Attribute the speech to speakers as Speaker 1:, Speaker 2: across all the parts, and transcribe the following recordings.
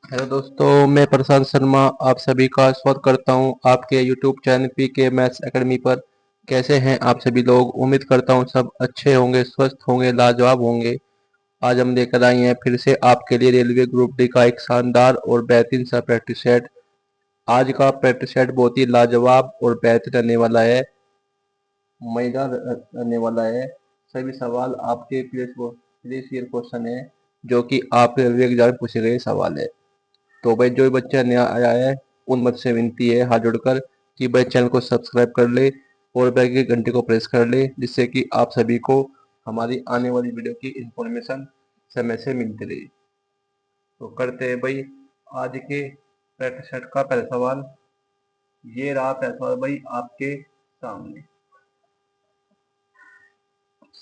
Speaker 1: Hello दोस्तों, मैं प्रशांत शर्मा आप सभी का स्वागत करता हूं आपके यूट्यूब चैनल पी के मैथ्स एकेडमी पर। कैसे हैं आप सभी लोग? उम्मीद करता हूं सब अच्छे होंगे, स्वस्थ होंगे, लाजवाब होंगे। आज हम लेकर आए हैं फिर से आपके लिए रेलवे ग्रुप डी का एक शानदार और बेहतरीन सा प्रैक्टिस सेट। आज का प्रैक्टिस सेट बहुत ही लाजवाब और बेहतर रहने वाला है, मज़ेदार रहने वाला है। सभी सवाल आपके प्रीवियस ईयर क्वेश्चन है, जो कि आप रेलवे एग्जाम में पूछे गए सवाल है। तो भाई जो भी बच्चा नया आया है उन बच्चे से विनती है हाथ जोड़कर कि भाई चैनल को सब्सक्राइब कर ले और बेल की घंटी को प्रेस कर ले, जिससे कि आप सभी को हमारी आने वाली वीडियो की इंफॉर्मेशन समय से मिलती रहे। तो करते हैं भाई आज के प्रैक्टिस सेट का पहला सवाल। ये रहा पहला सवाल भाई आपके सामने।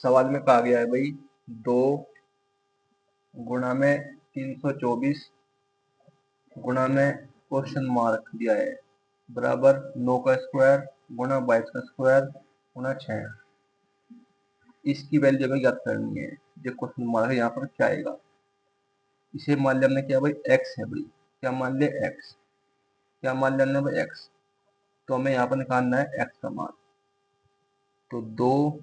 Speaker 1: सवाल में कहा गया है भाई 2 गुणा में 324 गुणा में क्वेश्चन मार्क दिया है बराबर 9 का स्क्वायर गुणा 22 का स्क्वायर गुणा 6। इसकी वैल्यू हमें ज्ञात करनी है। जो क्वेश्चन मार्क है यहाँ पर क्या आएगा। इसे मान लिया हमने क्या भाई x है भाई। क्या मान लिया x। क्या मान लिया हमने भाई x। तो हमें यहाँ पर निकालना है x का मान। तो 2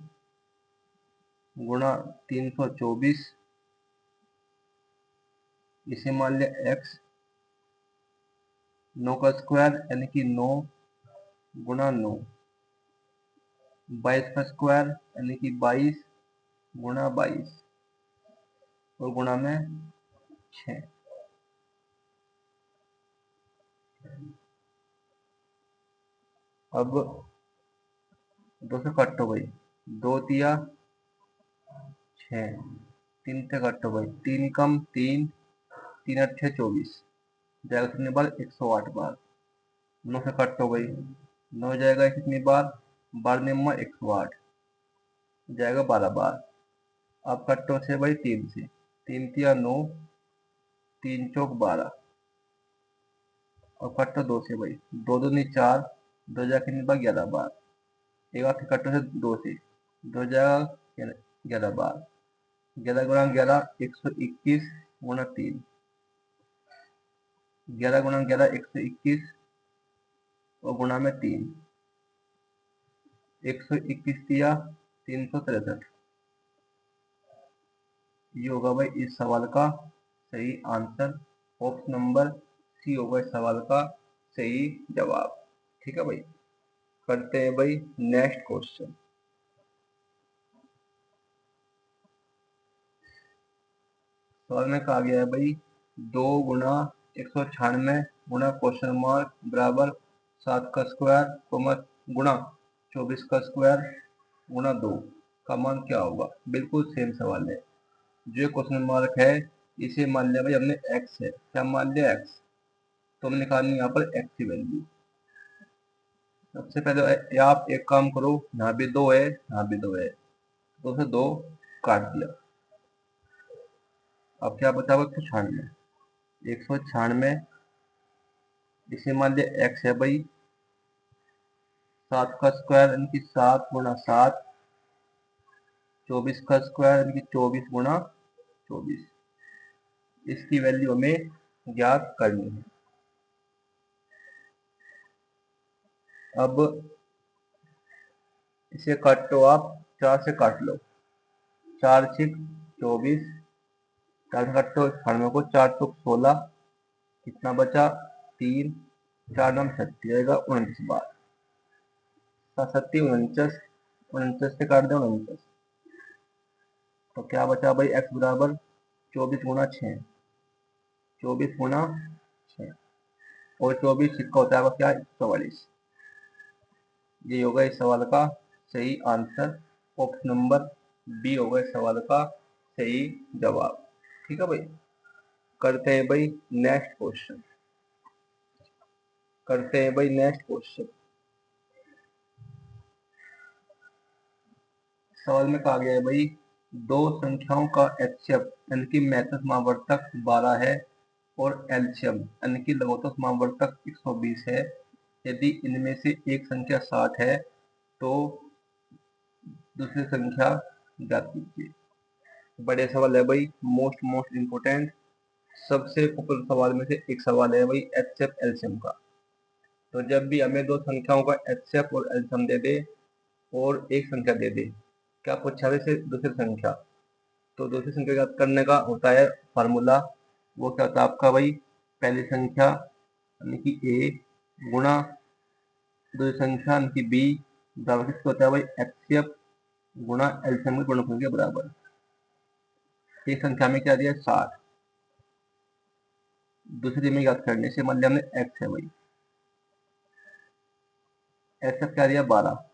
Speaker 1: गुणा 324 इसे मान लिया x। 9 का स्क्वायर यानी कि 9 गुणा 9। 22 का स्क्वायर यानी कि 22 गुणा 22 और गुणा में 6। अब 2 से काटो भाई। 2 तिया 6। 3 से काटो भाई। 3 कम 3 3 अट्ठे 24 जाएगा कितनी बार 108 बार। 9 से काटो भाई। 9 जाएगा कितनी बार 12 नंबर 108 जाएगा 12 बार। अब कट्टो से भाई 3 से। 3 तिया 9 3 चौक 12 और कट्टो 2 से भाई। 2 2 नहीं 4 2 जाएगा कितनी बार 11 बार। एक बार कट्टो से 2 से 2 जाएगा 11 बार। 11 गुणा 11 121 गुणा 3। 11 गुणा 11 121 और गुणा में 3। 121 दिया 363। ये होगा भाई इस सवाल का सही आंसर। ऑप्शन नंबर सी होगा इस सवाल का सही जवाब। ठीक है भाई। करते हैं भाई नेक्स्ट क्वेश्चन। सवाल में कहा गया है भाई 2 गुणा 196 गुणा क्वेश्चन मार्क बराबर 7 का स्क्वायर गुणा 24 का स्क्वायर गुणा 2 का मान क्या होगा। बिल्कुल सेम सवाल है। जो क्वेश्चन मार्क है इसे मान लिया भाई हमने x है। क्या मान लिया x। तो हमने निकालनी यहाँ पर x की वैल्यू। सबसे पहले आप एक काम करो, यहाँ भी 2 है यहाँ भी 2 है, 2 से 2 काट दिया। अब क्या बचा 196। 196 इसे मान लिया x है भाई। 7 का स्क्वायर यानी कि 7 गुणा 7। 24 का स्क्वायर यानी कि 24 गुणा 24। इसकी वैल्यू हमें ज्ञात करनी है। अब इसे काटो आप 4 से काट लो। 4 6 24। 4 से काटो 98 को 4 तो 16 कितना बचा 3 4 नाम 30 आएगा 29 बार। 7 49 49 से काट दो 49। तो क्या बचा भाई x बराबर 24 गुणा 6। 24 गुणा 6 और 24 सिक्का होता है क्या 44। ये होगा इस सवाल का सही आंसर। ऑप्शन नंबर बी होगा इस सवाल का सही जवाब। ठीक है भाई। करते हैं भाई नेक्स्ट क्वेश्चन। करते हैं भाई नेक्स्ट क्वेश्चन। सवाल में कहा गया है भाई दो संख्याओं का एचसीएफ यानी कि महत्तम समावर्तक 12 है और एलसीएम यानी कि लघुत्तम समावर्तक 120 है। यदि इनमें से एक संख्या 60 है तो दूसरी संख्या ज्ञात कीजिए। बड़े सवाल है भाई, मोस्ट इम्पोर्टेंट। सबसे पॉपुलर सवाल में से एक सवाल है भाई एचसीएफ एलसीएम का। तो जब भी हमें दो संख्याओं का एचसीएफ और एलसीएम दे दे और एक संख्या दे दे, क्या पूछा है से दूसरी संख्या, तो दूसरी संख्या याद करने का होता है फार्मूला। वो क्या होता है आपका भाई, पहली संख्या यानी कि ए गुणा दूसरी संख्या यानी कि बी बराबर किसका होता है भाई, एचसीएफ गुणा एलसीएम के गुणनफल के बराबर। एक संख्या में क्या दिया 60, दूसरी में याद करने से मान लिया हमने एक्स है भाई, एचसीएफ क्या दिया 12,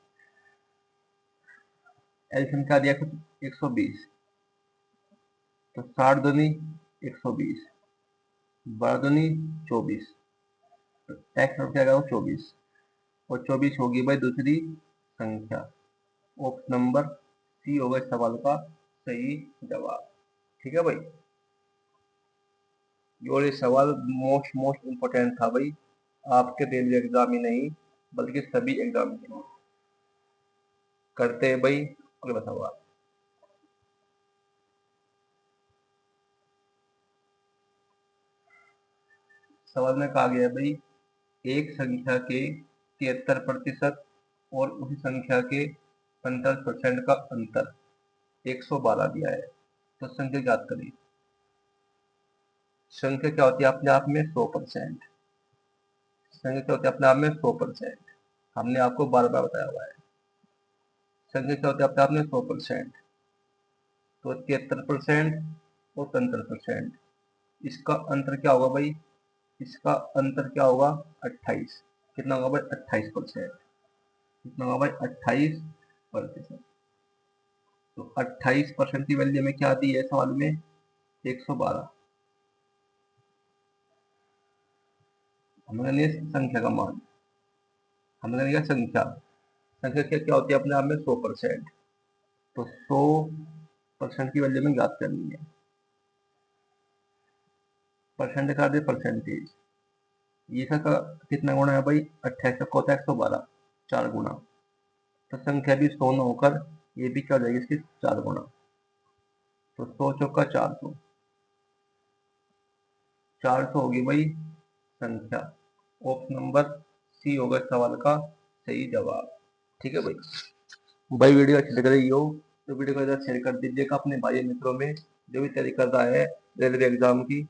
Speaker 1: एलसीएम क्या दिया 120, तो 60 दूनी 120, 12 दूनी 24, तो एक्स और क्या होगा 24, और 24 होगी भाई दूसरी संख्या। ऑप्शन नंबर सी होगा इस सवाल का सही जवाब। ठीक है भाई, और ये सवाल मोस्ट इम्पोर्टेंट था भाई, आपके रेलवे एग्जाम ही नहीं बल्कि सभी एग्जाम के लिए। करते हैं भाई अगला सवाल। सवाल में कहा गया है भाई, एक संख्या के 73% और उसी संख्या के 45% का अंतर 112 दिया है, तो संख्या याद करिए। संख्या क्या होती है अपने आप में 100%, संख्या क्या होती है अपने आप में 100%, हमने आपको बार बार बताया हुआ है। संख्या क्या होती है अपने आप में 100%, तो 73% और 75%, इसका अंतर क्या होगा भाई, इसका अंतर क्या होगा 28, कितना होगा भाई 28%, कितना होगा भाई 28%। तो 28% की वैल्यू में क्या दी है सवाल में 112, हमने लिया संख्या का मान, हमने लिया संख्या, संख्या क्या क्या होती है अपने आप में 100%, तो 100% की वैल्यू में याद करनी है। परसेंट का दे परसेंटेज, ये का कितना गुना है भाई 28 का होता है 112, 4 गुना, तो संख्या भी 100 न होकर ये भी क्या हो जाएगी इसकी 4 गुना, तो 100 चौका 400, 400 होगी भाई संख्या। ऑप्शन नंबर सी होगा इस सवाल का सही जवाब। ठीक है भाई वीडियो अच्छी लग रही हो तो वीडियो को ज़रा शेयर कर दीजिएगा अपने भाई मित्रों में जो भी तैयारी कर रहा है रेलवे एग्जाम की,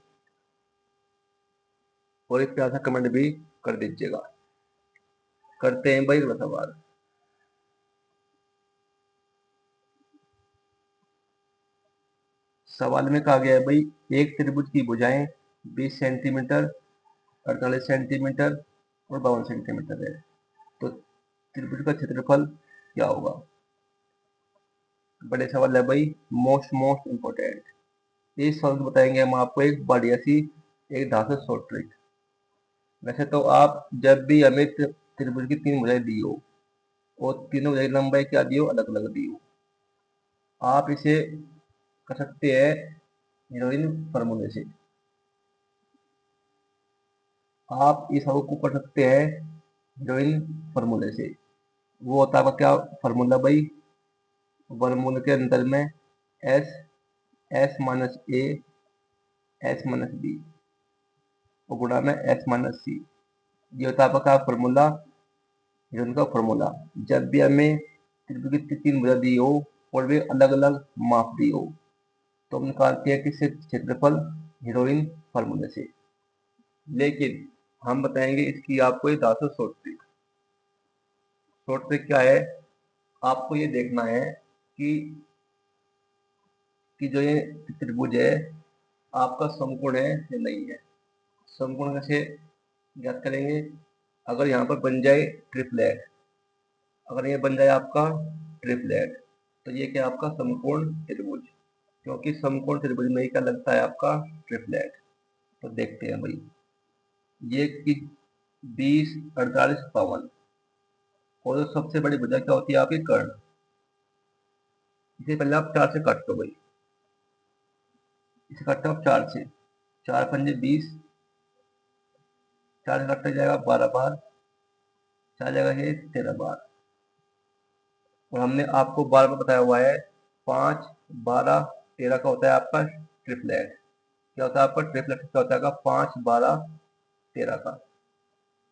Speaker 1: और एक प्यार सा कमेंट भी कर दीजिएगा। करते हैं भाई अगला सवाल। सवाल में कहा गया है भाई, एक त्रिभुज की भुजाएं 20 सेंटीमीटर, 48 सेंटीमीटर और 52 सेंटीमीटर है, तो त्रिभुज का क्षेत्रफल क्या होगा। बड़े सवाल है भाई, मोस्ट इम्पोर्टेंट। इस सवाल को बताएंगे हम आपको एक बढ़िया सी एक धातु शॉर्ट ट्रिक। वैसे तो आप जब भी हमें त्रिभुज की 3 भुजाएं दी हो और तीनों भुजाएं की लंबाई क्या दी हो अलग अलग दी हो, आप इसे कर सकते हैं हीरोइन फार्मूले से, आप इस सवाल को कर सकते हैं हीरोइन फार्मूले से। वो होता है क्या फार्मूला भाई, वर्गमूल के अंदर में S S minus A S minus B और गुणा में एस माइनस सी, ये होता है आपका फार्मूला, इनका फार्मूला। जब भी हमें त्रिभुज की 3 भुजा दी हो और वे अलग अलग माप दी हो तो हम निकालते हैं किससे क्षेत्रफल, हीरोइन फार्मूले से। लेकिन हम बताएंगे इसकी आपको ये धातु शॉर्ट ट्रिक। शॉर्ट ट्रिक क्या है, आपको ये देखना है कि जो ये त्रिभुज है आपका समकोण है या नहीं है। समकोण कैसे ज्ञात करेंगे, अगर यहाँ पर बन जाए ट्रिपलेट, अगर ये बन जाए आपका ट्रिपलेट तो ये क्या आपका समकोण त्रिभुज, क्योंकि समकोण त्रिभुज में ही क्या लगता है आपका ट्रिपलेट। तो देखते हैं भाई, ये कि 20 48 52 और जो सबसे बड़ी भुजा क्या होती है आपकी कर्ण, इसे पहले आप 4 से काट दो भाई, इसे काटते हो आप 4 से, 4 पंजे 20, 4 से काटा जाएगा 12 बार, 4 जाएगा ये 13 बार, और हमने आपको बार बार बताया हुआ है 5 12 13 का होता है आपका ट्रिपलेट। क्या होता है आपका ट्रिपलेट क्या होता है 5 12 13 का।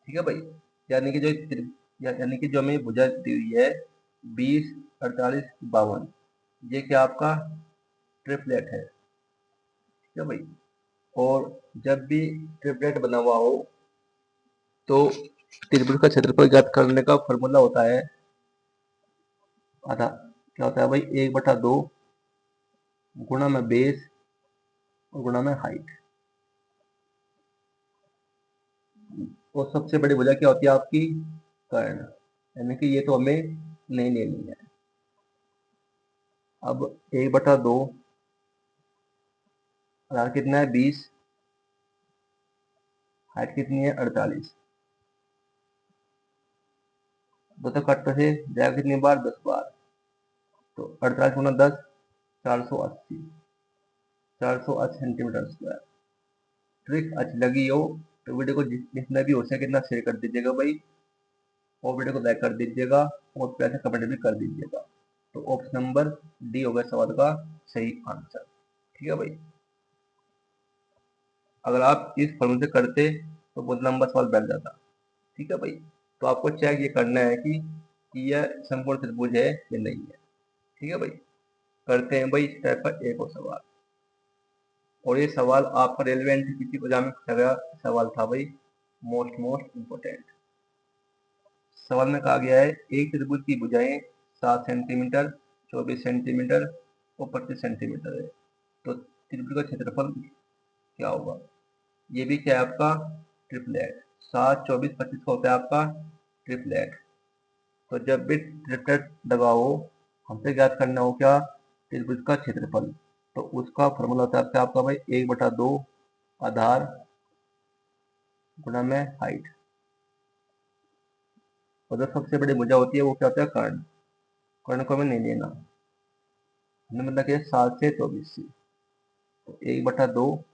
Speaker 1: ठीक है भाई, यानी कि जो हमें भुजा दी हुई है 20 48 52, ये क्या आपका ट्रिपलेट है। ठीक है भाई, और जब भी ट्रिपलेट बना हुआ हो तो त्रिभुज का क्षेत्रफल ज्ञात करने का फॉर्मूला होता है आधा, क्या होता है भाई 1/2 गुणा में बेस और गुणा में हाइट। और सबसे बड़ी भुजा क्या होती है आपकी कर्ण, यानी कि ये तो हमें नहीं लेनी है। अब 1/2 आधार कितना है 20, हाइट कितनी है 48, दो तो कट से जाएगा कितनी बार 10 बार, तो 48 गुना 10 480 सेंटीमीटर स्क्वायर। ट्रिक अच्छी लगी हो तो वीडियो को जितना भी हो सके कितना शेयर कर दीजिएगा भाई, और वीडियो को लाइक कर दीजिएगा और पैसे कमेंट भी कर दीजिएगा। तो ऑप्शन नंबर डी होगा सवाल का सही आंसर। ठीक है भाई, अगर आप इस फॉर्मूले से करते तो बहुत लंबा सवाल बैठ जाता। ठीक है भाई, तो आपको चेक ये करना है कि यह संपूर्ण त्रिभुज है या नहीं है। ठीक है भाई, करते हैं भाई इस टाइप का एक और सवाल। और ये सवाल आपका रेलवे एनटीपीसी एग्जाम में पूछा गया सवाल था भाई, मोस्ट इम्पोर्टेंट। सवाल में कहा गया है एक त्रिभुज की भुजाएं 7 सेंटीमीटर 24 सेंटीमीटर और 25 सेंटीमीटर है, तो त्रिभुज का क्षेत्रफल क्या होगा। ये भी क्या है आपका ट्रिपलेट, 7 24 25 का होता है आपका ट्रिपलेट। तो जब भी ट्रिपलेट लगाओ हमसे ज्ञात करना हो क्या त्रिभुज का क्षेत्रफल, तो उसका फॉर्मूला होता है आपका भाई 1/2 आधार गुणा में हाइट। और जो सबसे बड़ी भुजा होती है वो क्या होता है कर्ण, कर्ण को हमें नहीं लेना, हमने मतलब कि 7 से 24 से, तो 1/2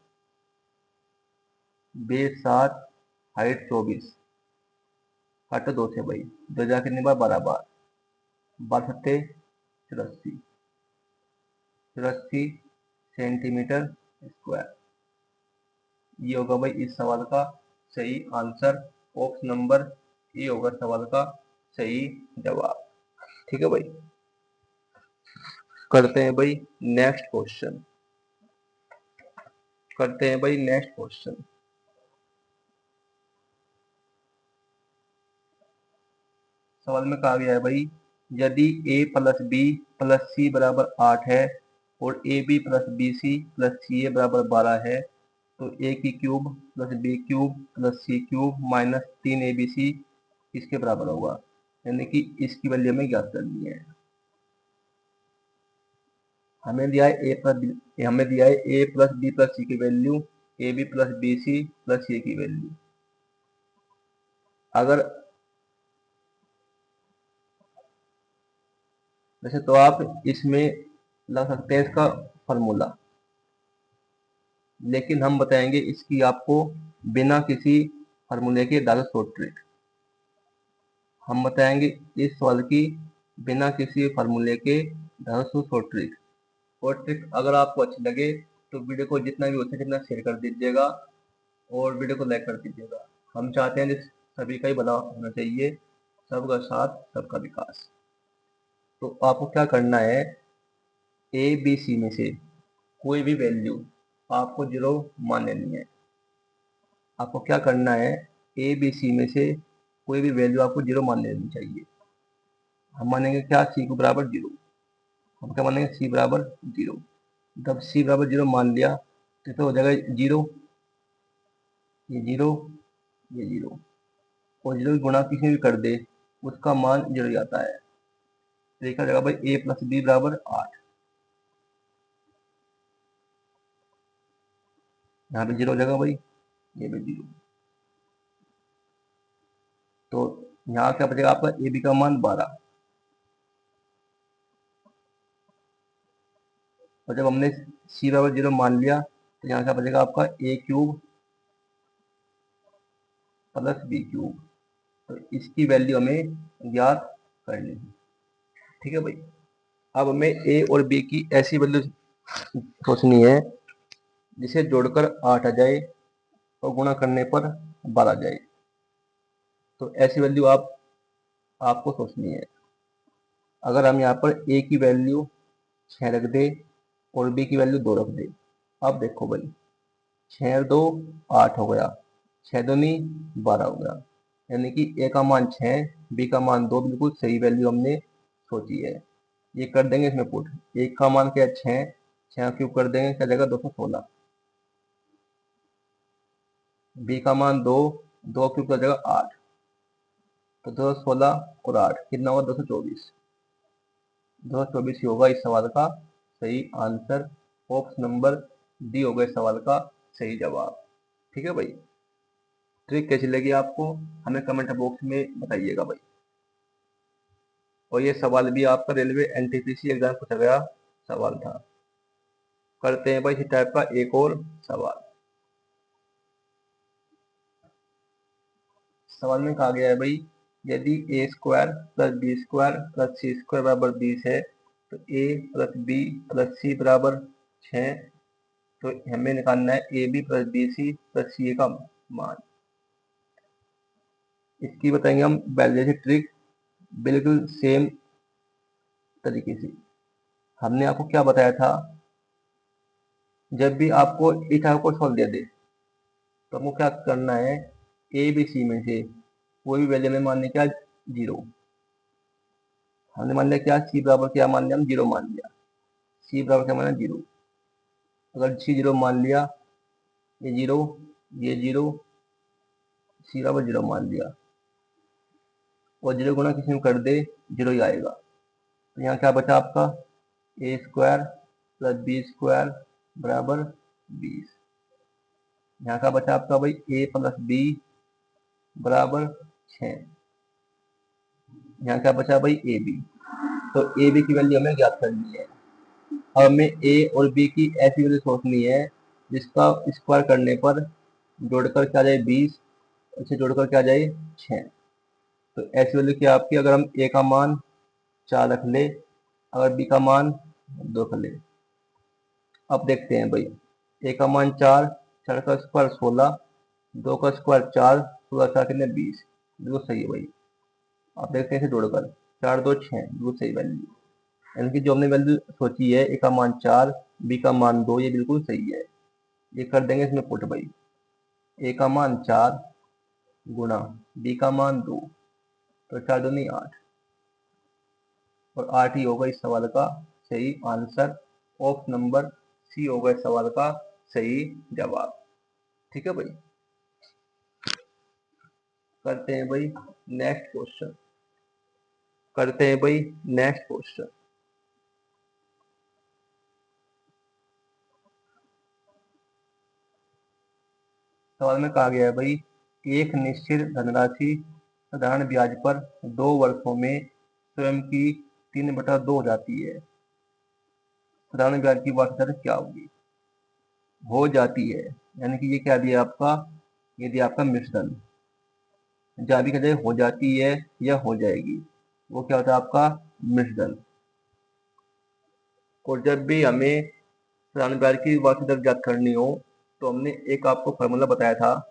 Speaker 1: बेस 7 हाइट 24 काटो 2 से भाई, 2 जा कितनी बार 12 बार, 12 सत्ते 84 सेंटीमीटर स्क्वायर। ये होगा भाई इस सवाल का सही आंसर, ऑप्शन नंबर ए होगा सवाल का सही जवाब। ठीक है भाई, करते हैं भाई नेक्स्ट क्वेश्चन, करते हैं भाई नेक्स्ट क्वेश्चन। सवाल में कहा गया है भाई यदि a plus B plus C बराबर 8 है और A B plus B C plus C A बराबर 12 है, तो a की cube plus B cube plus C cube minus 3abc इसके बराबर होगा, यानी कि इसकी वैल्यू हमें ज्ञात करनी है। हमें दिया है हमें दिया है a plus B plus C की value, A B plus B C plus C की वैल्यू। अगर वैसे तो आप इसमें लगा सकते हैं इसका फॉर्मूला, लेकिन हम बताएंगे इसकी आपको बिना किसी फार्मूले के डायरेक्ट शॉर्ट ट्रिक। हम बताएंगे इस सवाल की बिना किसी फार्मूले के डायरेक्ट शॉर्ट ट्रिक। और ट्रिक अगर आपको अच्छी लगे तो वीडियो को जितना भी हो सके जितना शेयर कर दीजिएगा और वीडियो को लाइक कर दीजिएगा। हम चाहते हैं जिस सभी का ही भला होना चाहिए, सबका साथ सबका विकास। तो आपको क्या करना है, ए बी सी में से कोई भी वैल्यू आपको 0 मान लेनी है। आपको क्या करना है, ए बी सी में से कोई भी वैल्यू आपको 0 मान लेनी चाहिए। हम मानेंगे क्या सी को बराबर 0, हम क्या मानेंगे सी बराबर 0। जब सी बराबर 0 मान लिया तो हो जाएगा 0 ये 0 ये 0, और 0 की गुणा किसी भी कर दे उसका मान 0 ही आता है। देखा जाएगा भाई a प्लस बी बराबर 8, यहाँ पे 0 हो जाएगा भाई, ये भी 0। तो यहाँ क्या बचेगा आपका ए बी का मान 12, और जब हमने सी बराबर 0 मान लिया तो यहाँ क्या बचेगा आपका ए क्यूब प्लस बी क्यूब। तो इसकी वैल्यू हमें ज्ञात करनी है। ठीक है भाई, अब हमें ए और बी की ऐसी वैल्यू सोचनी है जिसे जोड़कर 8 आ जाए और गुणा करने पर 12 आ जाए। तो ऐसी वैल्यू आपको सोचनी है। अगर हम यहाँ पर a की वैल्यू 6 रख दे और b की वैल्यू 2 रख दे, अब देखो भाई 6 और 2 8 हो गया, 6 दूनी 12 हो गया, यानी कि a का मान 6, b का मान 2, बिल्कुल सही वैल्यू हमने सोची है। ये कर देंगे इसमें पुट। a का मान क्या है 6, 6 क्यूब कर देंगे क्या जाएगा 216, b का मान 2, 2 क्यूब कर जाएगा 8, तो 216 और 8 कितना होगा 224। 224 ही होगा इस सवाल का सही आंसर। ऑप्शन नंबर डी होगा इस सवाल का सही जवाब। ठीक है भाई, ट्रिक कैसी लगी आपको हमें कमेंट बॉक्स में बताइएगा भाई। और ये सवाल भी आपका रेलवे एनटीपीसी एग्जाम पूछा गया सवाल था। करते हैं भाई इसी टाइप का एक और सवाल। सवाल में कहा गया है भाई, यदि A square plus B square plus C square बराबर 20 है तो A plus B plus C बराबर 6, तो हमें निकालना है A B plus B C plus C A का मान। इसकी बताएंगे हम वैल्यूएशन ट्रिक बिल्कुल सेम तरीके से। हमने आपको क्या बताया था, जब भी आपको इस टाइप को सॉल्व दे दे तो हमको क्या करना है, ए बी सी में से कोई भी वैल्यू में मानने क्या 0। हमने मान लिया क्या सी बराबर क्या मान लिया, हम 0 मान लिया। सी बराबर क्या माना 0। अगर सी 0 मान लिया, ये 0, ये 0, सी बराबर 0 मान लिया और 0 गुना किसी में कर दे 0 ही आएगा। तो यहाँ क्या बचा आपका ए स्क्वायर प्लस बी स्क्वायर बराबर 20। यहाँ का बचा आपका भाई ए प्लस बी बराबर 6। यहाँ क्या बचा भाई ए बी। तो ए बी की वैल्यू हमें ज्ञात करनी है। अब हमें ए और बी की ऐसी वैल्यू सोचनी है जिसका स्क्वायर करने पर जोड़कर क्या जाए 20, इसे जोड़कर क्या जाए 6। तो ऐसी वैल्यू क्या आपकी, अगर हम ए का मान 4 रख ले, अगर बी का मान 2 रख ले। अब देखते हैं भाई, ए का मान 4, 4 का स्क्वायर 16, 2 का स्क्वायर 4, 16 4 कितने 20, बिल्कुल सही है भाई। आप देखते हैं इसे जोड़कर 4 2 6, बिल्कुल सही वैल्यू। यानी कि जो हमने वैल्यू सोची है ए का मान 4, बी का मान 2, ये बिल्कुल सही है। ये कर देंगे इसमें पुट भाई, ए का मान 4 गुणा बी का मान 2, तो 4 दूनी 8 और 8 ही होगा इस सवाल का सही आंसर। ऑप्शन नंबर सी होगा इस सवाल का सही जवाब। ठीक है भाई, करते हैं भाई नेक्स्ट क्वेश्चन। करते हैं भाई नेक्स्ट क्वेश्चन। सवाल में कहा गया है भाई, एक निश्चित धनराशि साधारण ब्याज पर 2 वर्षों में स्वयं की 3/2 हो जाती है। साधारण ब्याज की वार्षिक दर क्या होगी, हो जाती है, यानी कि ये क्या दिया आपका, ये दिया आपका मिश्रण। जहाँ भी कहते हो जाती है या हो जाएगी, वो क्या होता है आपका मिश्रण। और जब भी हमें साधारण ब्याज की वार्षिक दर ज्ञात करनी हो तो हमने एक आपको फॉर्मूला बताया था,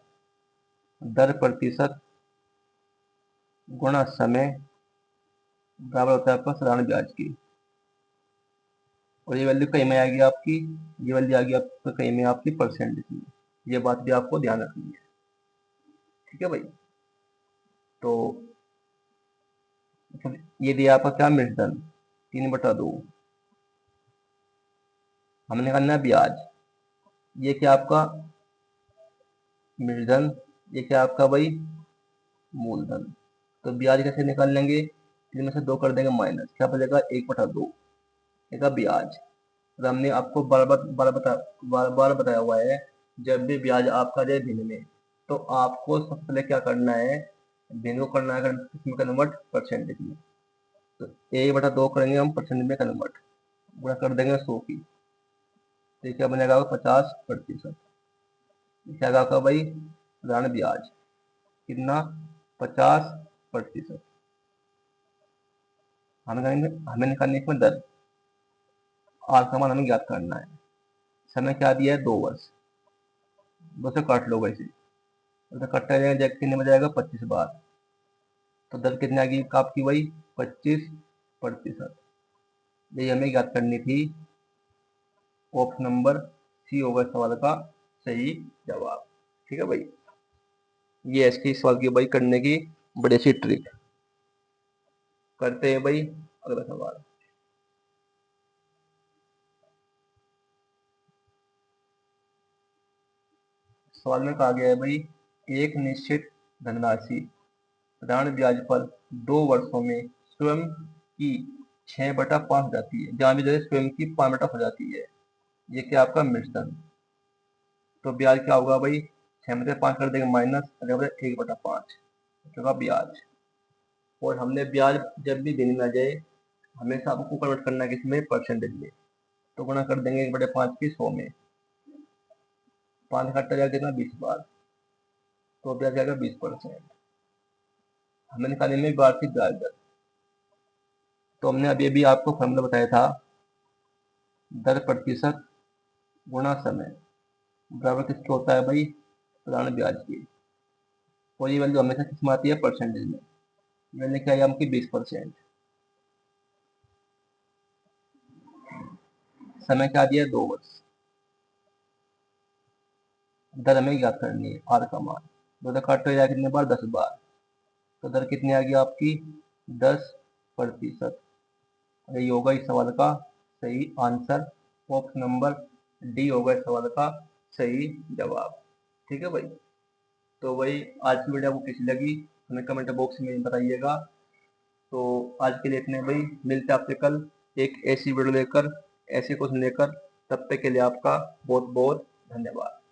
Speaker 1: दर प्रतिशत गुणा समय बराबर होता है आपका साधारण ब्याज की। और ये वैल्यू कहीं में आएगी आपकी, ये वैल्यू आएगी आपका कहीं में आपकी परसेंटेज में। ये बात भी आपको ध्यान रखनी है। ठीक है भाई, तो ये दिया आपका क्या मिश्रण 3/2, हमने करना है ब्याज। ये क्या आपका मिश्रण, ये क्या आपका भाई मूलधन। तो ब्याज कैसे निकाल लेंगे, 3 में से 2 कर देंगे माइनस, क्या बचेगा 1/2, इसका ब्याज। तो हमने आपको बार बार बताया हुआ है, जब भी ब्याज आपका जाए भिन्न में तो आपको सबसे पहले क्या करना है, भिन्न को करना है किसमें कन्वर्ट, परसेंटेज में। तो 1/2 करेंगे हम परसेंटेज में कन्वर्ट, गुणा कर देंगे 100 की, तो क्या बनेगा 50%। क्या आपका भाई साधारण ब्याज कितना 50%। हमें निकालने इसमें दर, आज का मान हमें ज्ञात करना है। समय क्या दिया है 2 वर्ष, 2 से काट लो वैसे, तो कट्टा जाएगा कितने में जाएगा 25 बार, तो दर कितने आ गई आपकी वही 25%। यही हमें याद करनी थी। ऑप्शन नंबर सी होगा सवाल का सही जवाब। ठीक है भाई, ये ऐसे सवाल की भाई करने की बड़ी अच्छी ट्रिक। करते हैं भाई अगला सवाल। सवाल में कहा गया है भाई, एक निश्चित धनराशि ऋण ब्याज पर 2 वर्षों में स्वयं की 6/5 हो जाती है। जहां भी जैसे स्वयं की 5 हो जाती है, ये क्या आपका मिश्रण। तो ब्याज क्या होगा भाई, 6/5 कर देंगे माइनस, 1/5 होगा ब्याज। और हमने ब्याज जब भी देनी ना जाए, हमेशा आपको कन्वर्ट करना है किसमें, परसेंटेज में। तो गुणा कर देंगे 1/5 की 100 में, 5 घंटा जाएगा कितना 20 बार, तो ब्याज जाएगा 20%। हमें निकालने में वार्षिक ब्याज दर। तो हमने अभी अभी आपको फॉर्मूला बताया था, दर प्रतिशत गुणा समय बराबर किसके होता है भाई, ऋण ब्याज की। और ये वैल्यू हमेशा किसमें आती है, परसेंटेज में। मैंने क्या है हमकी 20%, समय क्या दिया है 2 वर्ष, दर हमें याद करनी है आर का मान। दो दर काट हो जाएगा कितने बार, 10 बार, तो दर कितनी आ गई आपकी 10%। ये होगा इस सवाल का सही आंसर। ऑप्शन नंबर डी होगा इस सवाल का सही जवाब। ठीक है भाई, तो भाई आज की वीडियो आपको कैसी लगी हमें कमेंट बॉक्स में बताइएगा। तो आज के लिए इतने भाई, मिलते हैं आपसे कल एक ऐसी वीडियो लेकर, ऐसे क्वेश्चन लेकर। तब तक के लिए आपका बहुत बहुत धन्यवाद।